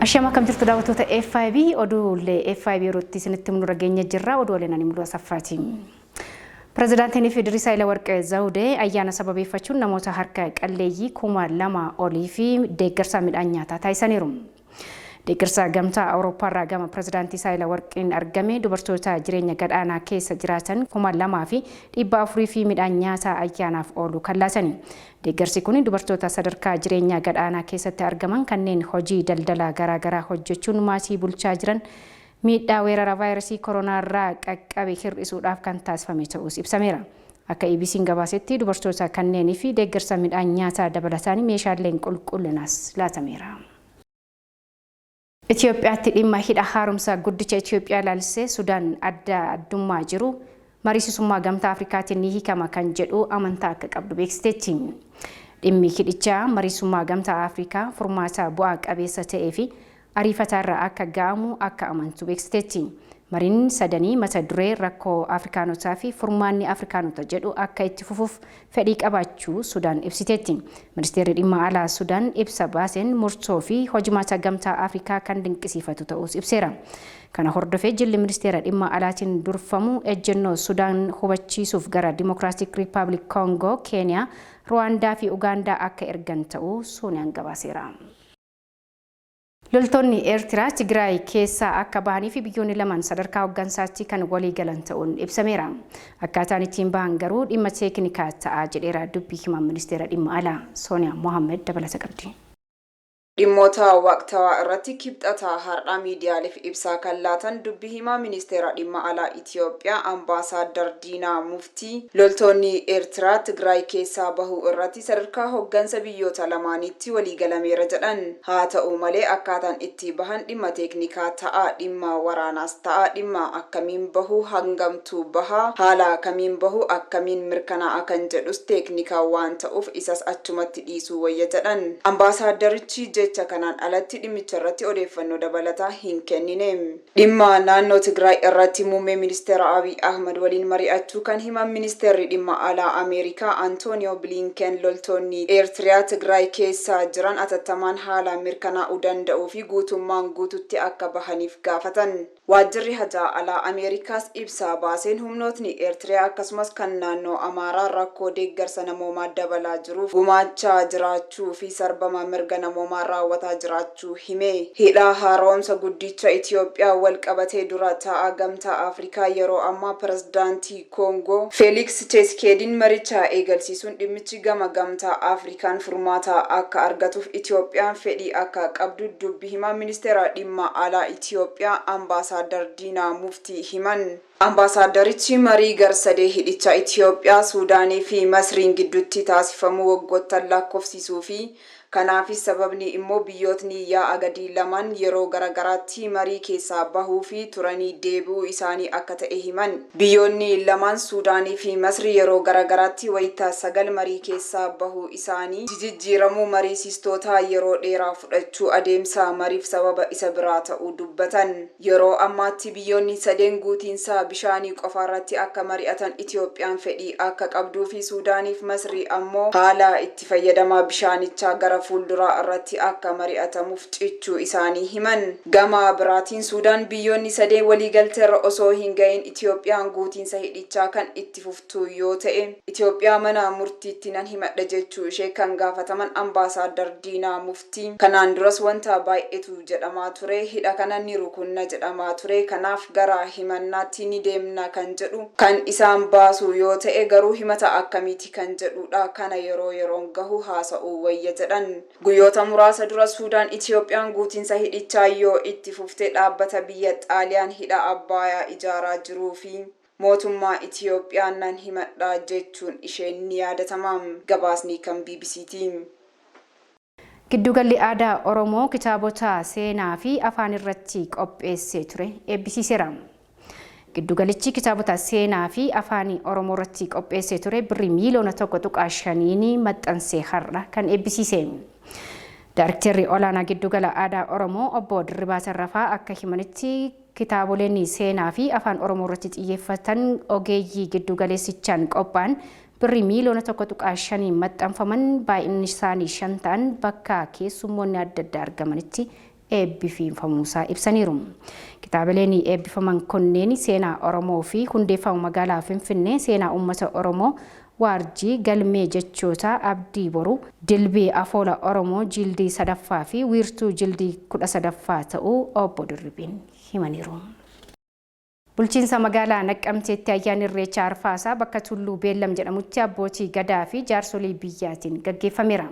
Ashama kam jirtu daawwattoota FIB oduulee FIB irratti isinitti himnu rageenya jirra oduuleen ani mul'atu Asaffaati. Pireezidaantiin Idriis Warqee Zawudee ayyaana sababeeffachuun namoota harka qalleeyyii 2,000 olii fi deeggarsa midhaan nyaataa taasisaniiru. Deeggarsa gamtaa Awurooppaa irraa gama pireezidaantii Warqeen argame dubartoota jireenya gadhaanaa keessa jiraatan 2,000 fi 400 fi midhaan nyaataa ayyaanaaf oolu kan laatani. Deeggarsi kun dubartoota sadarkaa jireenya gadhaanaa keessatti argaman kanneen hojii daldalaa garaagaraa hojjechuun maatii bulchaa jiran miidhaa weerara vaayirasii koronaa irraa qaqqabe hir'isuudhaaf kan taasifame ta'uus ibsameera. Akka EBC'n gabaasetti dubartoota kanneenii fi deeggarsa midhaan nyaataa dabalataan meeshaaleen qulqullinaas laatameera. Itoophiyaatti dhimma hidha haaromsa guddicha Itoophiyaa ilaalchisee Sudaan adda addummaa jiru mariisisummaa gamtaa Afrikaatiin ni hiikama kan jedhu amantaa akka qabdu beeksisteetti. Dhimmi hidhichaa mariisummaa gamtaa Afrikaa furmaata bu'aa qabeessa ta'ee fi ariifataarraa akka ga'amu akka amantu beeksisteetti. Mariin sadanii mata duree rakkoo Afrikaanotaa fi furmaanni Afrikaanota jedhu akka itti fufuuf fedhii qabaachuu Sudaan ibsiteetti. Ministeerri dhimma alaa Sudaan ibsa baaseen murtoo fi hojimaata gamtaa Afrikaa kan dinqisiifatu ta'uus ibseera. Kana hordofee jilli ministeera dhimma alaatiin durfamu ejjennoo Sudaan hubachiisuuf gara Dimokiraatik Riippaabilik Koongoo, Keeniyaa, Ruwaandaa fi Ugaandaa akka ergan ta'uu Sooniyaan gabaaseera. Loltoonni Eertiraa Tigraay keessaa akka bahanii fi biyyoonni lamaan sadarkaa hooggansaatti kan walii galan ta'uun ibsameera. Akkaataan ittiin bahan garuu dhimma teeknikaa ta'a jedheera dubbii himaa ministeera dhimma alaa Sooniyaa Mohammed dabalata qabdi. Dhimmoota waqtawaa irratti kibxataa har'a miidiyaaleef ibsaa kan laatan dubbii himaa ministeera dhimma alaa Itoophiyaa Ambaasaadar Diinaa Muftii loltoonni Eertiraa Tigraay keessaa bahuu irratti sadarkaa hooggansa biyyoota lamaanitti waliigalameera jedhan. Haa ta'u malee akkaataan itti bahan dhimma teeknikaa ta'a, dhimma waraanaas ta'a, dhimma akkamiin bahuu hangamtuu bahaa, haala akkamiin bahuu akkamiin mirkanaa'a kan jedhus teeknikaa waan ta'uuf isas achumatti dhiisuu wayya jedhan. Ambaasaadarichi jecha kanaan alatti dhimmicha irratti odeeffannoo dabalataa hin kennine. Dhimma naannoo Tigraay irratti muummee ministeera Abiy Ahmad waliin mari'achuu kan himan ministeerri dhimma alaa Ameerikaa Antooniyoo Bilinken loltoonni Eertiraa Tigraay keessa jiran atattamaan haala mirkanaa'uu danda'uu fi guutummaan guututti akka bahaniif gaafatan. Waajjirri hajaa alaa Ameerikaas ibsaa baaseen humnootni Eertiraa akkasumas kan naannoo Amaaraa rakkoo deeggarsa namoomaa dabalaa jiruuf gumaachaa jiraachuu fi sarbama mirga namoomaa raawwataa jiraachuu hime. Hidha haaromsa guddicha Itoophiyaa wal qabatee dura ta'a gamtaa Afrikaa yeroo ammaa pireezidaantii Koongoo Feeliks Tshisekediin maricha eegalsiisuun dhimmichi gama gamtaa Afrikaan furmaata akka argatuuf Itoophiyaan fedhii akka qabdu dubbii himaa ministeera dhimma alaa Itoophiyaa Ambaasaadar Diinaa Muftii himan. Ambaasaadarichi marii garsadee hidhicha Itoophiyaa, Suudaanii fi Masriin gidduutti taasifamu waggoottan lakkoofsisuu fi kanaafis sababni immoo biyyootni yaa'a gadii lamaan yeroo garagaraatti marii keessaa bahuu fi turanii deebi'uu isaanii akka ta'e himan. Biyyoonni lamaan Suudaanii fi Masri yeroo garagaraatti wayita 9 marii keessaa bahuu isaanii jijjiiramuu mariisistootaa yeroo dheeraa fudhachuu adeemsa mariif sababa isa biraa ta'uu dubbatan. Yeroo ammaatti biyyoonni 3 guutiinsa bishaanii qofaarratti akka mari'atan Itoophiyaan fedhii akka qabduu fi Suudaaniif Masri ammoo haala itti fayyadamaa bishaanichaa gara fuulduraa irratti akka mari'atamuuf cichuu isaanii himan. Gama biraatiin Suudaan biyyoonni 3 waliigalteerra osoo hin gahin Itoophiyaan guutiinsa hidhichaa kan itti fuftu yoo ta'e Itoophiyaa mana murtiitti nan himadha jechuu ishee kan gaafataman Ambaasaadar Diinaa Muftii. Kanaan duras wanta baay'eetu jedhamaa ture, hidha kana ni rukunna jedhamaa ture, kanaaf gara himannaatti ni deemna kan jedhu kan isaan baasu yoo ta'e garuu himata akkamiiti kan jedhudha kana yeroo yeroon gahu haasa'uu wayya jedhan. Guyyoota muraasa dura Suudaan Itoophiyaan guutiinsa hidhichaa yoo itti fuftee dhaabbata biyya Xaaliyaan hidha Abbayaa ijaaraa jiruu fi mootummaa Itoophiyaan nan himadha jechuun isheen ni yaadatama. Gabaasni kan BBC'ti. Giddugalli aadaa Oromoo kitaabota seenaa fi afaan irratti qopheessee ture eebbisiiseera. Giddugalichi kitaabota seenaa fi afaan Oromoo irratti qopheessee ture birrii miiliyoona 1.5 maxxansee har'a kan eebbisiise. Daarektarri olaanaa giddugala aadaa Oromoo obbo Dirribaa Tarrafaa akka himanitti kitaaboleen seenaa fi afaan Oromoo irratti xiyyeeffatan ogeeyyii giddugaleessichaan qophaa'an birrii miiliyoona 1.5 maxxanfaman baay'inni isaanii 5 ta'an bakka keessummoonni adda addaa argamanitti eebbifamuusaa ibsaniiru. Kitaabileen eebbifaman kunneen seenaa Oromoo fi hundeeffama magaalaa Finfinnee, seenaa uummata Oromoo, Waarjii galmee jechoota abdii boru, dilbii afoola Oromoo jildii sadaffaa fi wiirtuu jildii 13ffaa ta'uu obbo Dirribiin himaniiru. Bulchiinsa magaalaa Naqqamteetti ayyaanni Irreechaa Arfaasaa bakka Tulluu Beellam jedhamutti abbootii gadaa fi jaarsolii biyyaatiin gaggeeffameera.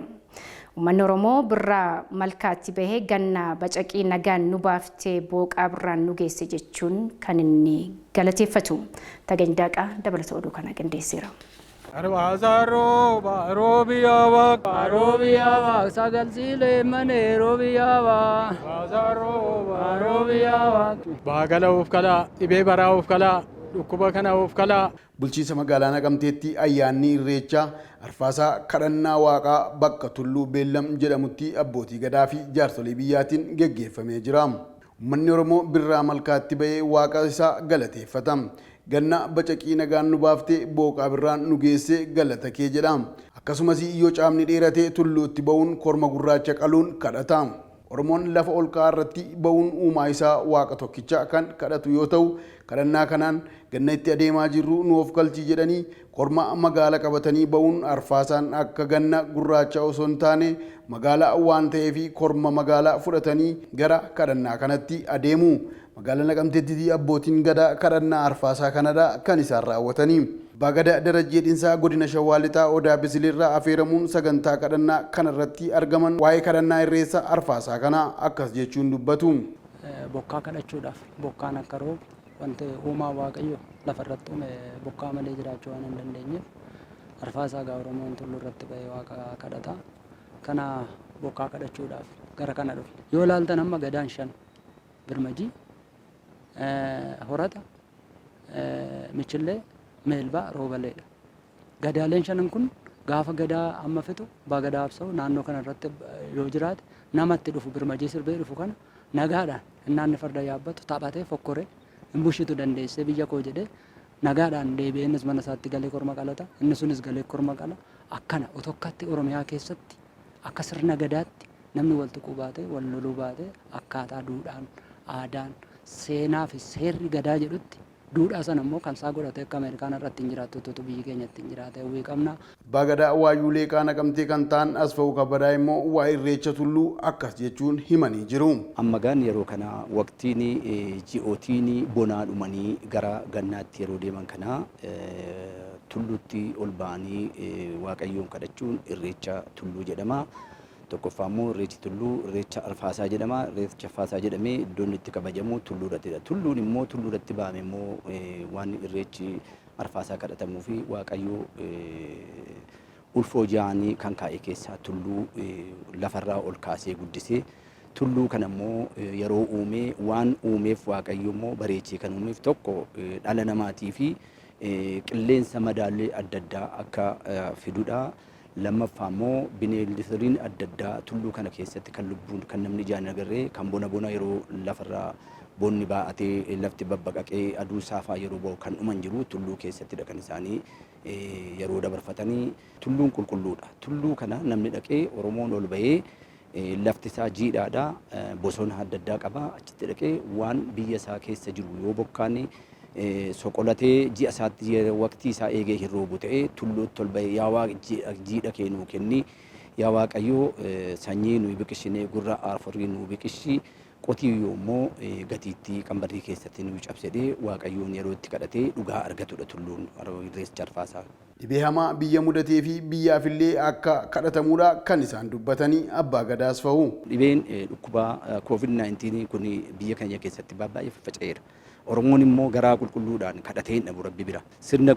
Uummanni Oromoo birraa malkaatti bahee ganna bacaqii nagaan nu baaftee booqaa birraan nu geesse jechuun kan inni galateeffatu. Tagandaaqa dabalata oduu kana qindeesseera. Arwaasaroo Roobiyaawa sagal silee manee Roobiyaawa Roobiyaawa baagala of kalaa dhibee baraa of kalaa dhukkuba kana of kalaa. Bulchiinsa magaalaa Naqamteetti ayyaanni Irreechaa Arfaasaa kadhannaa Waaqaa bakka Tulluu Beellam jedhamutti abbootii gadaa fi jaarsolii biyyaatiin gaggeeffamee jira. Uummanni Oromoo birraa malkaatti bahee Waaqa isaa galateeffata. Ganna bacaqii nagaan nu baaftee booqaa birraan nu geesse galata kee jedha. Akkasumas yoo caamni dheeratee tulluutti ba'uun korma gurraacha qaluun kadhata. Oromoon lafa ol ka'aa irratti ba'uun uumaa isaa Waaqa tokkicha kan kadhatu yoo ta'u, kadhannaa kanaan ganna itti adeemaa jirru nuuf galchii jedhanii korma magaala qabatanii ba'uun Arfaasaan akka ganna gurraacha osoo hin taane magaala waan ta'eef korma magaala fudhatanii gara kadhannaa kanatti adeemu. Magaalaa Naqamteetti abbootiin gadaa kadhannaa Arfaasaa kanadha kan isaan raawwatanii. Abbaa Gadaa Darajjee Dhinsaa godina Shawaa Lixaa Odaa Bisilirraa affeeramuun sagantaa kadhannaa kanarratti argaman waa'ee kadhannaa Irreecha Arfaasaa kana akkas jechuun dubbatu. Bokkaa kadhachuudhaaf bokkaan akka roobu wanti uumaa Waaqayyo lafarratti uume bokkaa malee jiraachuu waan hin dandeenyeef Arfaasaa gaa Oromoon tulluu irratti ba'ee Waaqa kadhata. Kana bokkaa kadhachuudhaaf gara kana dhufe. Yoo ilaaltan amma gadaan 5 birmadii horata michillee meelbaa roobaleedha. Gadaaleen 5 kun gaafa gadaa amma fixu bagadaa absa'u naannoo kana irratti yoo jiraate namatti dhufu birmadii sirbee dhufu kana nagaadhaan innaan farda yaabbatu taphatee fokkoree hin bushitu dandeessee biyya koo jedhee nagaadhaan deebi'ee innis mana isaatti galee korma qalata inni sunis galee korma qala. Akkana otokkatti Oromiyaa keessatti akka sirna gadaatti namni wal tuquu baatee wal loluu baatee akkaataa duudhaan aadaan seenaa fi seerri gadaa jedhutti duudhaa sana immoo kan isaa godhatee akka Ameerikaan irratti hin jiraattu tutu biyyi keenyatti hin jiraate hawwii qabna. Abbaa Gadaa Waayyuu Leeqaa Naqamtee kan ta'an Asfa'uu Kabadaa immoo waa'ee Irreecha Tulluu akkas jechuun himanii jiru. Amma gaan yeroo kana waqtiin ji'ootiin bonaa dhumanii gara gannaatti yeroo deeman kana tulluutti ol ba'anii Waaqayyoon kadhachuun Irreecha Tulluu jedhama. Tokkoffaa immoo Irreechi Tulluu Irreecha Arfaasaa jedhama. Irreecha Arfaasaa jedhamee iddoon itti kabajamu tulluudhattidha. Tulluun immoo tulluudhatti ba'ame immoo waan Irreechi Arfaasaa kadhatamuu fi Waaqayyoo ulfoo ja'anii kan kaa'e keessaa tulluu lafarraa ol kaasee guddisee tulluu kana immoo yeroo uumee waan uumeef Waaqayyo immoo bareechee kan uumeef tokko dhala namaatii fi qilleensa madaallee adda addaa akka fidudha. Lammaffaa immoo bineeldonni adda addaa tulluu kana keessatti kan lubbuun kan namni ijaan agarree kan bona yeroo lafarraa bonni baa'atee lafti babbaqaqee aduu saafaa yeroo ba'u kan dhuman jiru tulluu keessattidha kan isaanii yeroo dabarfatanii. Tulluun qulqulluudha. Tulluu kana namni dhaqee Oromoon ol bahee lafti isaa jiidhaadha. Bosona adda addaa qaba. Achitti dhaqee waan biyya isaa keessa jiru yoo bokkaan soqolatee ji'a isaatti waqtii isaa eegee hin roobu ta'ee tulluutti ol bahee yaa Waaqa jiidha kee nuu kenni yaa Waaqayyoo sanyii nuyi biqilchinee gurra afurii nuu biqilchi qotiyyoo immoo gatiittii qambarrii keessatti nuu cabsedhee Waaqayyoon yeroo itti kadhatee dhugaa argatudha tulluun Irreecha Arfaasaa. Dhibee hamaa biyya mudatee fi biyyaafillee akka kadhatamuudha kan isaan dubbatanii Abbaa Gadaa Asfa'uu. Dhibeen dhukkuba COVID-19 kun biyya keenya keessatti baay'ee faffaca'eera. Oromoon immoo garaa qulqulluudhaan kadhatee dhabu Rabbi bira. Sirna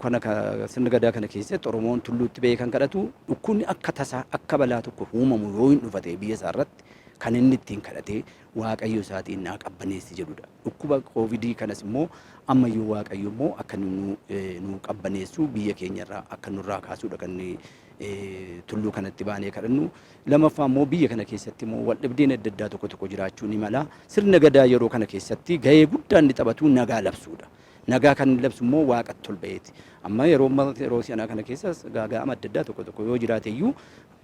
gadaa kana keessatti Oromoon tulluutti bahee kan kadhatu dhukkubni akka tasaa akka balaa tokko uumamu yoo hin dhufate biyya isaa irratti kan inni ittiin kadhatee Waaqayyo isaatiin naa qabbaneessi jedhudha. Dhukkuba Koovidii kanas immoo ammayyuu Waaqayyo immoo akka nu qabbaneessu biyya keenyarraa akka nurraa kaasuudha kan tulluu kanatti baanee kadhannu. Lammaffaa immoo biyya kana keessatti immoo wal dhabdeen adda addaa tokko jiraachuu ni mala. Sirna gadaa yeroo kana keessatti gahee guddaa inni taphatu nagaa labsuudha. nagaa kan labsu immoo waaqatti ol ba'eeti. Amma yeroo si'anaa kana keessas gaaga'ama adda addaa tokko yoo jiraate iyyuu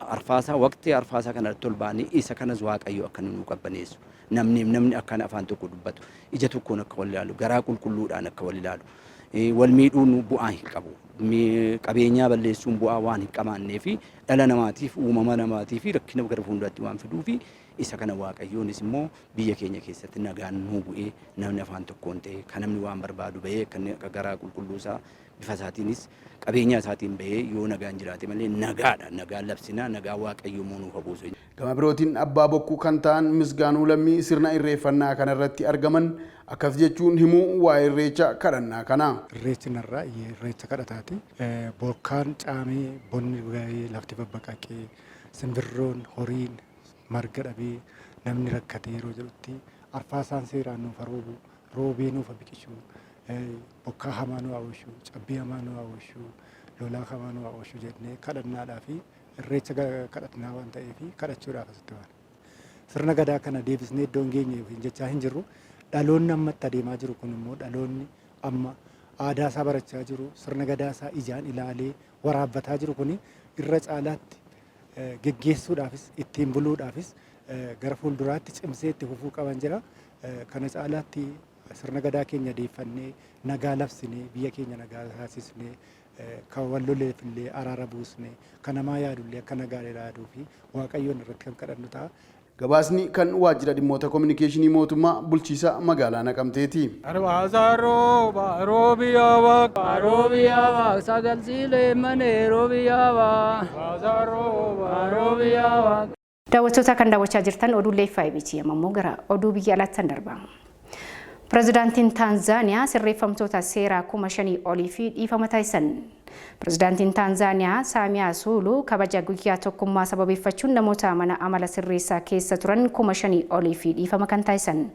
arfaasaa waqtii arfaasaa kanatti ol ba'anii isa kanas waaqayyo akka nu qabbaneessu. Namni akkaan afaan tokko dubbatu ija tokkoon akka wal ilaalu garaa qulqulluudhaan akka wal ilaalu. Wal miidhuun bu'aa hin qabu. Qabeenyaa balleessuun bu'aa waan hin qabaannee fi dhala namaatiif uumama namaatiif rakkina gara fuulduraatti waan fiduu fi isa kana waaqayyoonis immoo biyya keenya keessatti nagaan nuu bu'ee namni afaan tokkoon ta'e kan namni waan barbaadu bahee kan garaa qulqulluusaa bifa isaatiinis qabeenya isaatiin bahee yoo nagaan jiraate malee nagaadha. Nagaan labsinaa nagaa waaqayyoo nuuf habuusu. Gama birootiin abbaa bokkuu kan ta'an Misgaanuu Lammii sirna irreeffannaa kanarratti argaman akkas jechuun himuu waa'ee irreecha kadhannaa kana. Irreechi narraa irreecha kadhataati. Bokkaan caamee bonni gahee lafti babbaqaqee simbirroon horiin marga dhabee namni rakkate yeroo jedhutti arfaasaan seeraan nuuf roobu roobee nuuf biqilchu bokkaa hamaa nu hawwishu cabbii hamaa nu hawwishu lolaa hamaa nu hawwishu jennee kadhannaadhaa fi irreecha kadhatnaa waan ta'eef kadhachuudhaaf asitti waan. Sirna gadaa kana deebisnee iddoon geenye jechaa hin jirru. Dhaloonni ammatti adeemaa jiru kun immoo dhaloonni amma aadaa isaa barachaa jiru sirna gadaa isaa ijaan ilaalee waraabbataa jiru kun irra caalaatti geggeessuudhaafis ittiin buluudhaafis gara fuulduraatti cimsee itti fufuu qaban jira. Kana caalaatti sirna gadaa keenya deeffannee nagaa labsinee biyya keenya nagaa taasisnee kan wal loleefillee araara buusnee kan namaa yaadullee akka nagaa yaaduu fi waaqayyoon irratti kan kadhannu ta'a. Gabaasni kan waajjira dhimmoota kominikeeshinii mootummaa bulchiisa magaalaa Naqamteeti. Arbaasa roobiyaa waaqa sagalsiilee manee roobiyaa waaqa roobiyaa waaqa. Daawwattoota kan daawwachaa jirtan oduulee FIBT ammoo gara oduu biyya alaatti darba. Pirezidaantiin Taanzaaniyaa sirreeffamtoota seeraa 5,000 olii fi dhiifama taasisan. Pirezidaantiin Taanzaaniyaa Saamiyaa Suuluu kabaja guyyaa tokkummaa sababeeffachuun namoota mana amala sirreessaa keessa turan 5,000 olii fi dhiifama kan taasisan.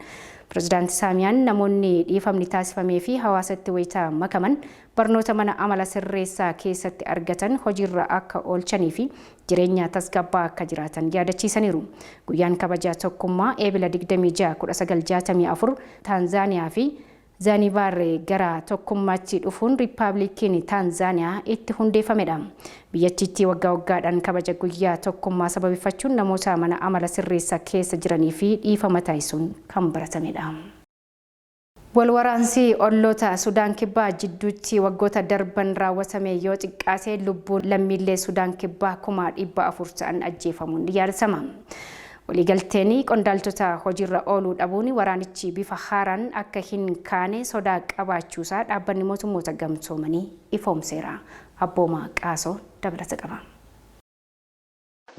Pirezidaanti Saamiyaan namoonni dhiifamni taasifamee fi hawaasatti wayitaa makaman barnoota mana amala sirreessaa keessatti argatan hojiirra akka oolchanii fi jireenya tasgabbaa akka jiraatan yaadachiisaniiru. Guyyaan kabajaa tokkummaa eebila 26/1964 Taanzaaniyaa fi Zanzibar gara tokkummaatti dhufuun Riippaabilikiin Taanzaaniyaa itti hundeeffamedha. Biyyattiitti waggaa waggaadhaan kabaja guyyaa tokkummaa sababeeffachuun namoota mana amala sirreessaa keessa jiranii fi dhiifama taasisuun kan baratamedha. Walwaraansi olloota Sudaan Kibbaa jidduutti waggoota darban raawwatame yoo xiqqaate lubbuun lammiilee Sudaan Kibbaa 400 ta'an ajjeefamuun yaadatama. Waliigalteen qondaaltota hojiirra ooluu dhabuun waraanichi bifa haaraan akka hin kaane sodaa qabaachuusaa dhaabbanni mootummoota gamtoomanii ifoomseera. Abbooma Qaasoo dabalata qaba.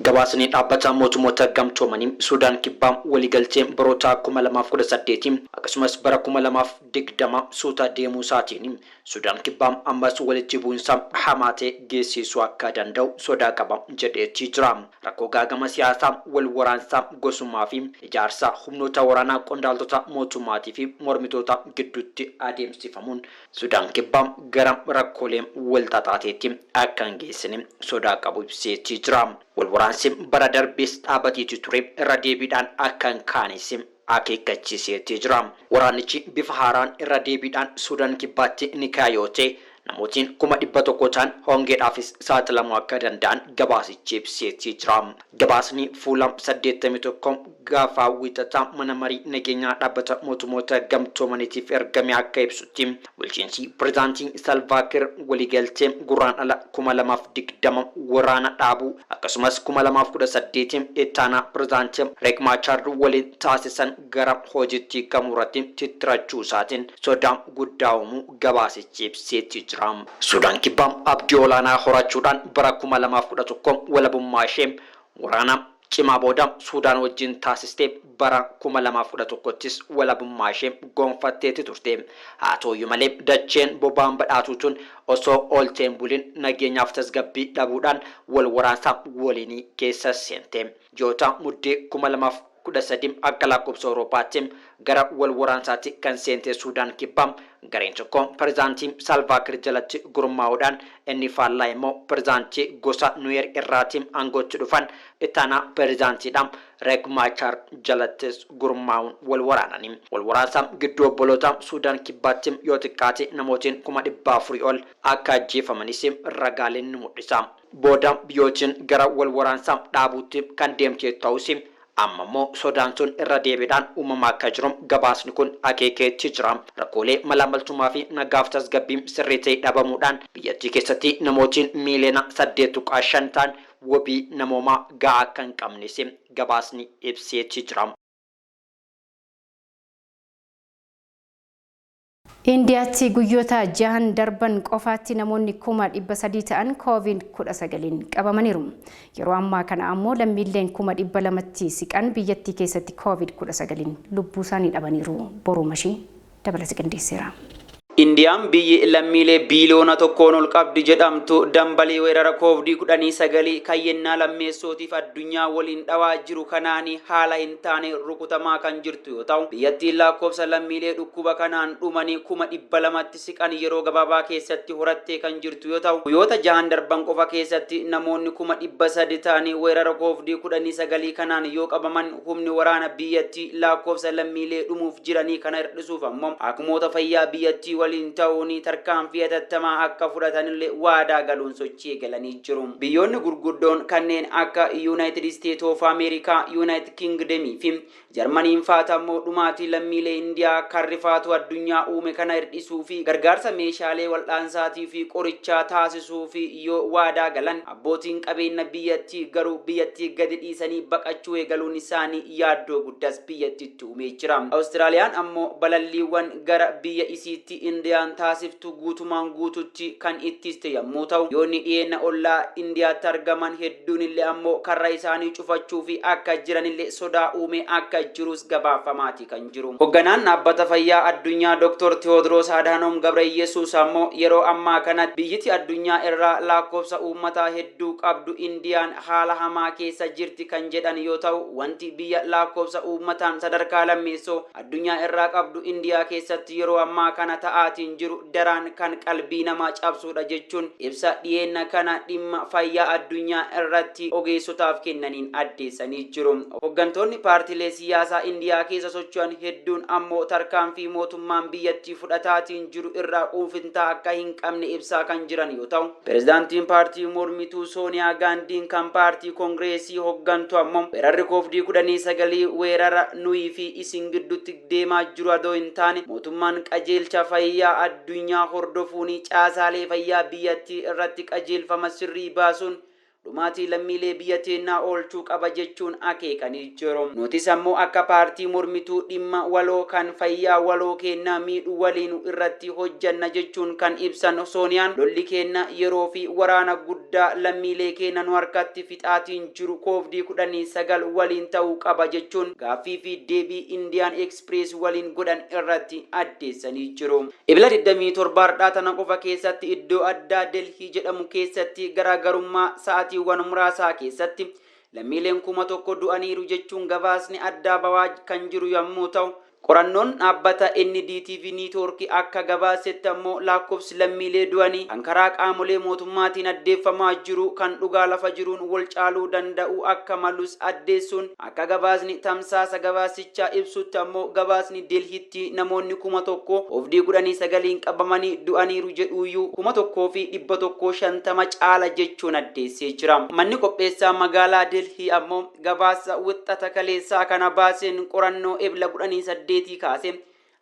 Gabaasni dhaabbata mootummoota gamtoomanii Sudaan Kibbaa waliigalteen baroota 2018 akkasumas bara 2020 suuta deemuu isaatiin Sudaan Kibbaa ammas walitti bu'insa hamaatee geessisuu akka danda'u sodaa qaba jedheetti jira. Rakkoo gaagama siyaasaa wal waraansaa gosummaa fi ijaarsa humnoota waraanaa qondaaltota mootummaatii fi mormitoota gidduutti adeemsifamuun Sudaan Kibbaa gara rakkoolee wal xaxaateetti akka hin geessine sodaa qabu ibseetti jira. Walwaraansi bara darbees dhaabateetti ture irra deebiidhaan akka hin kaanes akeekkachiiseetti jira. Waraanichi bifa haaraan irra deebiidhaan Sudaan Kibbaatti ni kaayyootee namootiin 100,000 ta'an hongeedhaafis saaxilamuu akka danda'an gabaasichi ibseetti jira. Gabaasni fuula 81 gaafa wiixataa mana marii nageenyaa dhaabbata mootummoota gamtoomaniitiif ergame akka ibsutti bulchiinsi pirezidaantii Salvaa Kiir waliigaltee guraandhala 2020 waraana dhaabuu akkasumas 2018 ittaanaa pirezidaantii Riek Maachar waliin taasisan gara hojiitti qamuurratti titirachuu isaatiin sodaa guddaa uumuu gabaasichi ibseetti jira. Sudaan Kibbaa abdii olaanaa horachuudhaan bara 2011 walabummaa ishee waraana cimaa booda Sudaan wajjin taasistee bara 2011ttis walabummaa ishee gonfatteetti turte. Haa ta'uyyuu malee dacheen boba'aan badhaatuun osoo oolteen buliin nageenyaaf tasgabbii dhabuudhaan wal waraansa waliinii keessa seente. Ji'oota muddee 2013 akka lakkoofsa Awuroopaatti gara wal waraansaatti kan seente Suudaan kibbaa gareen tokko pirezidaantii Salvaa Kiir jalatti gurmaa'uudhaan inni faallaa immoo pirezidaantii gosa Nuweer irraatti aangootti dhufan ittaanaa pirezidaantiidhaan Riek Maachar jalattis gurmaa'uun wal waraananii. Wal waraansa gidduu obboloota Suudaan kibbaatti yoo xiqqaate namootiin 400,000 ol akka ajjeefamanis ragaaleen ni mul'isa. Booda biyyootiin gara wal waraansa dhaabuutti kan deemte ta'us amma immoo sodaan sun irra deebiidhaan uumamaa akka jiru gabaasni kun akeekeetti jira. Rakkoolee malaamaltummaa fi nagaaf tasgabbii sirrii ta'e dhabamuudhaan biyyattii keessatti namootiin miiliyoona 8.5 ta'an wabii namoomaa gahaa akka hin qabnes gabaasni ibseetti jira. Indiyaatti guyyoota 6 darban qofaatti namoonni 300,000 ta'an COVID-19 qabamaniiru. Yeroo ammaa kana ammoo lammiileen 200,000 siqan biyyattii keessatti COVID-19 lubbuu isaanii dhabaniiru. Borumashii dabalata qindeesseera. Indiyaan biyyi lammiilee biiliyoona 1 ol qabdi jedhamtu dambalii weerara COVID-19 kayyannaa lammeessootiif addunyaa waliin dhawaa jiru kanaan haala hin taane rukutamaa kan jirtu yoo ta'u, biyyattiin lakkoofsa lammiilee dhukkuba kanaan dhumanii 200,000 siqan yeroo gabaabaa keessatti horattee kan jirtu yoo ta'u, guyyoota 6 darban qofa keessatti namoonni 300,000 ta'anii weerara COVID-19 kanaan yoo qabaman humni waraana biyyattii lakkoofsa lammiilee dhumuuf jiranii kana hir'isuuf ammoo hakiimota fayyaa biyyattii waliin ta'uun tarkaanfii hatattamaa akka fudhatanillee waadaa galuun sochii eegalanii jiru. Biyyoonni gurguddoon kanneen akka United States of America, United Kingdom fi Jarmaniin fa'aa ammoo dhumaatii lammiilee Indiyaa kan rifaatu addunyaa uume kana hir'isuu fi gargaarsa meeshaalee wal'aansaatii fi qorichaa taasisuu fi yoo waadaa galan abbootiin qabeenya biyyattii garuu biyyattii gadi dhiisanii baqachuu eegaluun isaanii yaaddoo guddaas biyyattiitti uumee jira. Awustiraaliyaan ammoo balalliiwwan gara biyya isiitti Indiyaan taasiftu guutumaan guututti kan ittiste yommuu ta'u, yoonni dhiyeenya ollaa Indiyaatti argaman hedduun illee ammoo karra isaanii cufachuu fi akka jiranillee sodaa uume akka jirus gabaafamaati kan jiru. Hoogganaan dhaabbata fayyaa addunyaa Dr. Tewoodiroos Adhaanoom Gabrayyesuus ammoo yeroo ammaa kanatti biyyatti addunyaa irraa lakkoofsa uummataa hedduu qabdu Indiyaan haala hamaa keessa jirti kan jedhan yoo ta'u, wanti biyya lakkoofsa uummataan sadarkaa lammeessoo addunyaa irraa qabdu Indiyaa keessatti yeroo ammaa kana ta'aatiin jiru daraan kan qalbii namaa cabsuudha jechuun ibsa dhiyeenya kana dhimma fayyaa addunyaa irratti ogeessotaaf kennaniin addeessanii jiru. Hooggantoonni paartiilee siyaasaa Indiyaa keessa socho'an hedduun ammoo tarkaanfii mootummaan biyyattii fudhataatiin jiru irraa quufintaa akka hin qabne ibsaa kan jiran yoo ta'u, pirezidaantiin paartii mormituu Sooniyaa Gaandiin kan paartii koongireesii hooggantu ammoo weerarri COVID-19 weerara nuyi fi isin gidduutti deemaa jiru adoo hin taane mootummaan qajeelcha fayyaa addunyaa hordofuun caasaalee fayyaa biyyattii irratti qajeelfama sirrii baasuun dhumaatii lammiilee biyya teenyaa oolchuu qaba jechuun akeekanii jiru. Nutis ammoo akka paartii mormituu dhimma waloo kan fayyaa waloo kennaa miidhu waliin irratti hojjanna jechuun kan ibsan Sooniyaan lolli kenna yeroo fi waraana guddaa lammiilee keenya nu harkatti fixaatiin jiru COVID-19 waliin ta'uu qaba jechuun gaaffii fi deebii Indiyaan Express waliin godhan irratti addeessanii jiru. Ebila 27 tana qofa keessatti iddoo addaa Delhii jedhamu keessatti garaagarummaa sa'aatii wan muraasaa keessatti lammiileen 1,000 du'aniiru jechuun gabaasni addaa bawaa kan jiru yommuu ta'u, qorannoon dhaabbata NDTV Network akka gabaasetti ammoo lakkoofsi lammiilee du'anii kan karaa qaamolee mootummaatiin addeeffamaa jiru kan dhugaa lafa jiruun wal caaluu danda'u akka malus addeessuun akka gabaasni tamsaasa gabaasichaa ibsutti ammoo gabaasni Delhiitti namoonni 1,000 COVID-19 qabamanii du'aniiru jedhuuyyuu 1,150 caala jechuun addeessee jira. Manni qopheessaa magaalaa Delhii ammoo gabaasa wixata kaleessaa kana baaseen qorannoo ebla 18 kaase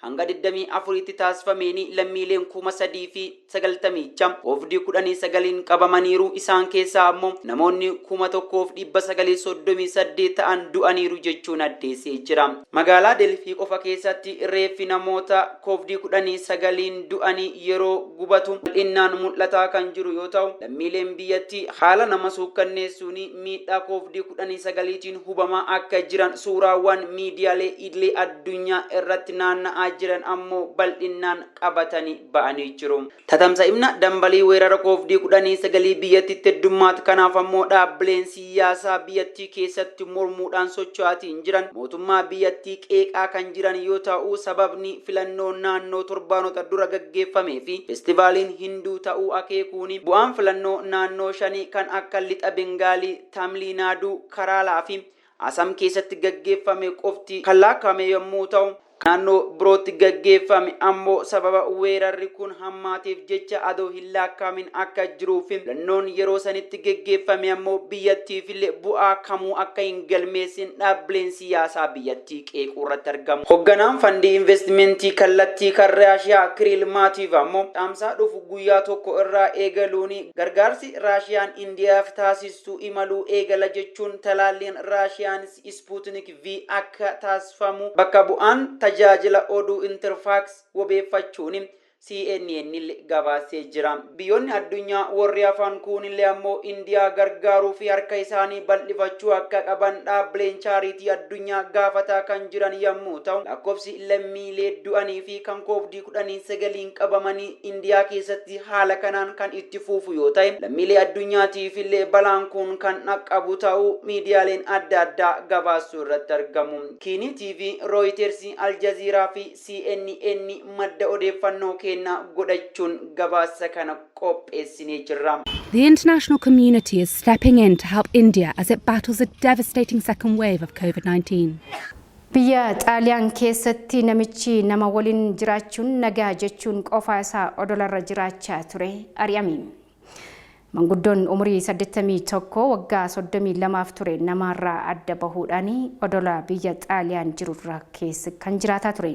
hanga 24tti taasifameen lammiileen 3,990 COVID-19 qabamaniiru. Isaan keessaa ammoo namoonni 1,938 ta'an du'aniiru jechuun addeessee jira. Magaalaa Delhii qofa keessatti reeffi namoota COVID-19 du'anii yeroo gubatu bal'inaan mul'ataa kan jiru yoo ta'u, lammiileen biyyattii haala nama suukkanneessuun miidhaa COVID-19tiin hubamaa akka jiran suuraawwan miidiyaalee idilee addunyaa irratti naanna'aa jiran ammoo bal'innaan qabatanii ba'anii jiru. Tatamsa'imna dambalii weerara COVID-19 biyyattiitti heddummaatu kanaaf ammoo dhaabbileen siyaasaa biyyattii keessatti mormuudhaan socho'aatiin jiran mootummaa biyyattii qeeqaa kan jiran yoo ta'u sababni filannoo naannoo torbaanota dura gaggeeffamee fi festivaaliin hinduu ta'uu akeekuuni bu'aan filannoo naannoo shanii kan akka lixa bengaalii tamliinaaduu karaalaa fi asam keessatti gaggeeffame qofti kan lakkaa'ame yommuu ta'u naannoo birootti gaggeeffame ammoo sababa weerarri kun hammaateef jecha adoo hin lakkaa'amin akka jiruuf filannoon yeroo sanitti gaggeeffame ammoo biyyattiifillee bu'aa kamuu akka hin galmeessin dhaabbileen siyaasaa biyyattii qeequu irratti argamu. Hoogganaan fandii investimentii kallattii kan Raashiyaa Kiriil Maatiif ammoo dhaamsaa dhufu guyyaa tokko irraa eegaluun gargaarsi Raashiyaan Indiyaaf taasistu imaluu eegala jechuun talaalliin Raashiyaan Sputnik V akka taasifamu bakka bu'aan tajaajila oduu interfax wabeeffachuun CNN gabaasee jira. Biyyoonni addunyaa warri afaan kuunillee ammoo Indiyaa gargaaruu fi harka isaanii bal'ifachuu akka qaban dhaabbileen chaaritii addunyaa gaafataa kan jiran yommuu ta'u lakkoofsi lammiilee du'anii fi kan COVID-19 qabamanii Indiyaa keessatti haala kanaan kan itti fufu yoo ta'e lammiilee addunyaatiif illee balaan kun kan dhaqqabu ta'uu miidiyaaleen adda addaa gabaasuu irratti argamu. Kiini TV, Reuters, Al Jazeera fi CNN madda odeeffannoo godhachuun gabaasa kana qopheessinee jirra. The international community is stepping in to help India as it battles a devastating second wave of COVID-19. Biyya Xaaliyaan keessatti namichi nama waliin jiraachuun nagaa jechuun qofa isaa odolarra jiraachaa ture ari'ame. Manguddoon umurii 81 waggaa 32 ture namarraa adda bahuudhaan odola biyya Xaaliyaan jirurra keessa kan jiraataa ture.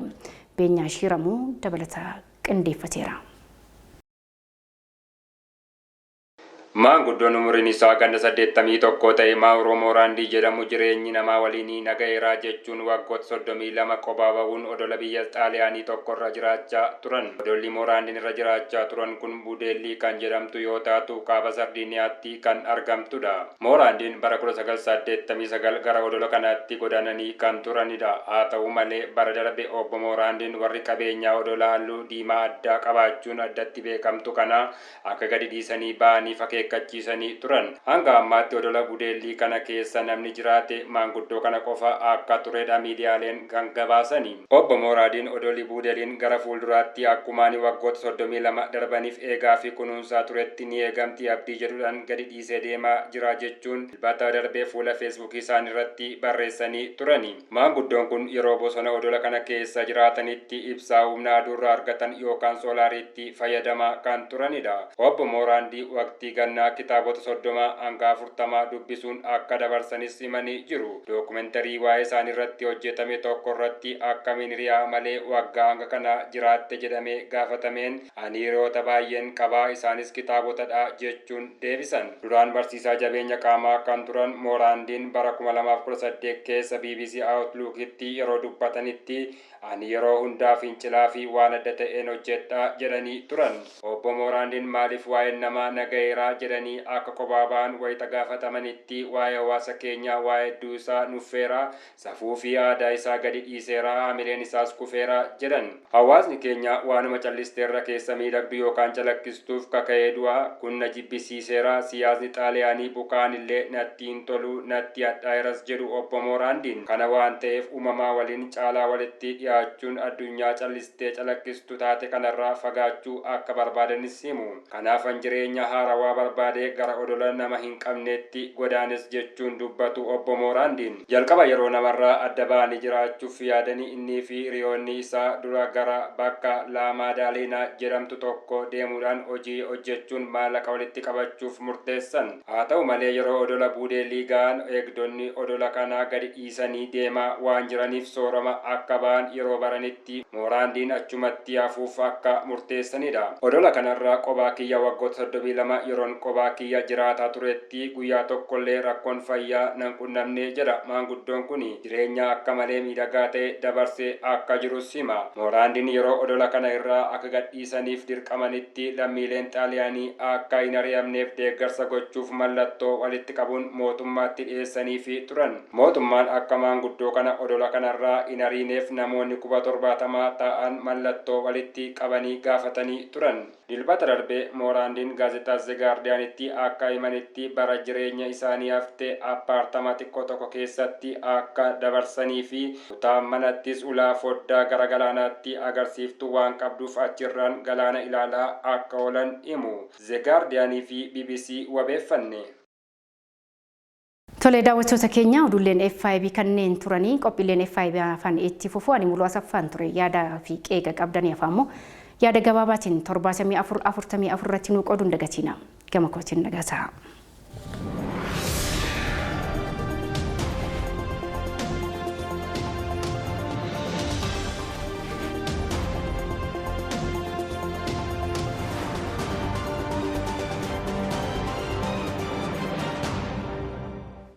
Beenyaa Shiramuu dabalataa qindeeffateera. Maanguddoon umuriin isaa ganda 81 ta'e Mauro Morandi jedhamu jireenyi namaa waliin nagayeeraa jechuun waggoota 32 kophaa bahuun odola biyya Xaaliyaanii tokkorra jiraachaa turan. Odolli Morandiin irra jiraachaa turan kun Budeellii kan jedhamtu yoo taatu kaaba Sardiiniyaatti kan argamtudha. Morandiin bara 1989 gara odola kanaatti godaananii kan turanidha. Haa ta'u malee bara darbe obbo Morandiin warri qabeenyaa odola halluu diimaa addaa qabaachuun addatti beekamtu kana akka gadi dhiisanii ba'anii fakkeekkachiisanii turan. Hanga ammaatti odola Budeellii kana keessa namni jiraate maanguddoo kana qofa akka turedha miidiyaaleen kan gabaasanii. Obbo Morandiin odolli Budeelliin gara fuulduraatti akkumaan waggoota 32 darbaniif eegaa fi kunuunsaa turetti ni eegamti abdii jedhuudhaan gadi dhiisee deemaa jira jechuun dilbata darbee fuula feesbuukii isaanii irratti barreessanii turani. Maanguddoon kun yeroo bosona odola kana keessa jiraatanitti ibsaa humna aduurraa argatan yookaan soolaariitti fayyadamaa kan turanidha. Obbo Morandii waqtii gannaa kitaabota 30 hanga 40 dubbisuun akka dabarsanis himanii jiru. Dookumentarii waa'ee isaanii irratti hojjetame tokko irratti akkamiin hiriyaa malee waggaa hanga kana jiraatte jedhamee gaafatameen ani hiriyoota baay'een qabaa isaanis kitaabotadha jechuun deebisan. Duraan barsiisaa jabeenya qaamaa kan turan Morandiin bara 2018 keessa BBC Outlookitti yeroo dubbatanitti ani yeroo hundaa fincilaa fi waan adda ta'een hojjedha jedhanii turan. Obbo Morandiin maaliif waa'ee namaa nagayeeraa jedhanii akka kophaa ba'an wayita gaafatamanitti waa'ee hawaasa keenyaa waa'ee duusaa nuffeeraa safuu fi aadaa isaa gadi dhiiseeraa haamileen isaas kufeeraa jedhan. Hawaasni keenya waanuma callisteerra keessa miidhagdu yookaan calakkistuuf kaka'ee du'aa kun na jibbisiiseeraa siyaasni Xaaliyaanii bukaan illee natti hin tolu natti hadhaayeras jedhu Obbo Morandiin. Kana waan ta'eef uumamaa waliin caalaa walitti dhiyaachuun addunyaa callistee calakkistu taate kanarraa fagaachuu akka barbaadanis himu. Kanaafan jireenya haarawaa barbaadee gara odola nama hin qabneetti godaanes jechuun dubbatu Obbo Morandiin. Jalqaba yeroo namarraa adda ba'anii jiraachuuf yaadanii innii fi hiriyoonni isaa dura gara bakka Laamaadaaleenaa jedhamtu tokko deemuudhaan hojii hojjechuun maallaqa walitti qabachuuf murteessan. Haa ta'u malee yeroo odola Budeellii ga'an eegdonni odola kanaa gadi dhiisanii deemaa waan jiraniif soorama akka ba'an yeroo baranitti Morandiin achumatti hafuuf akka murteessanidha. Odola kanarraa kophaa kiyya waggoota 32 yeroon kophaa kiyya jiraataa turetti guyyaa tokkollee rakkoon fayyaa nan qunnamne jedha maanguddoon kun jireenya akka malee miidhagaa ta'e dabarsee akka jirus hima. Mooraandiin yeroo odola kana irraa akka gadhiisaniif dirqamanitti lammiileen xaaliyaanii akka hin ari'amneef deeggarsa gochuuf mallattoo walitti qabuun mootummaatti dhiyeessaniifi turan. Mootummaan akka maanguddoo kana odola kanarraa hin ariineef namoonni 70 ta'an mallattoo walitti qabanii gaafatanii turan. Dilbata darbee Mooraandiin gaazexaa The Guardianitti akka himanitti bara jireenya isaanii haftee appaartama xiqqoo tokko keessatti akka dabarsanii fi kutaa manattis ulaa foddaa gara galaanaatti agarsiiftu waan qabduuf achirraan galaana ilaalaa akka oolan himu. The Guardianii fi BBC wabeeffanne. Tole daawwattoota keenya oduuleen F5 kanneen turanii qophiileen F5 afaan itti fufuu ani muluu asaffaan ture yaada fi qeeqa qabdanii afaamoo yaada gabaabaatiin 74 irratti nu qooduu hin dagatina. Gama kootiin nagasaa.